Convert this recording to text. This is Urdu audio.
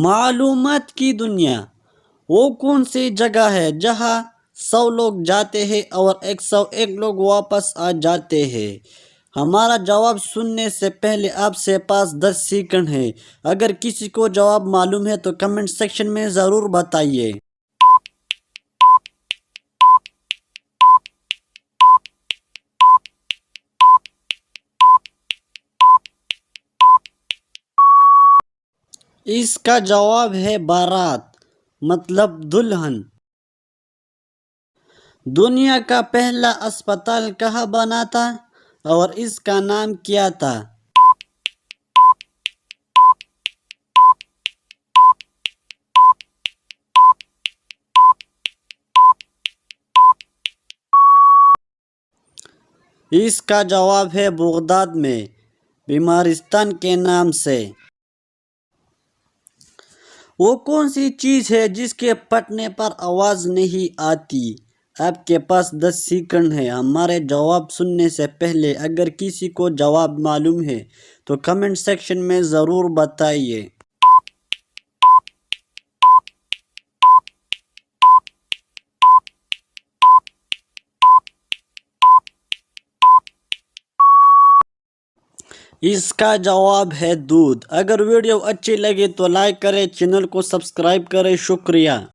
معلومات کی دنیا وہ کون سی جگہ ہے جہاں 100 لوگ جاتے ہیں اور 101 لوگ واپس آ جاتے ہیں؟ ہمارا جواب سننے سے پہلے آپ سے پاس 10 سیکنڈ ہے۔ اگر کسی کو جواب معلوم ہے تو کمنٹ سیکشن میں ضرور بتائیے۔ اس کا جواب ہے بارات، مطلب دلہن۔ دنیا کا پہلا اسپتال کہاں بنا تھا اور اس کا نام کیا تھا؟ اس کا جواب ہے بغداد میں، بیمارستان کے نام سے۔ وہ کون سی چیز ہے جس کے پھٹنے پر آواز نہیں آتی؟ آپ کے پاس 10 سیکنڈ ہے۔ ہمارے جواب سننے سے پہلے اگر کسی کو جواب معلوم ہے تو کمنٹ سیکشن میں ضرور بتائیے۔ اس کا جواب ہے دودھ۔ اگر ویڈیو اچھی لگے تو لائک کریں، چینل کو سبسکرائب کریں۔ شکریہ۔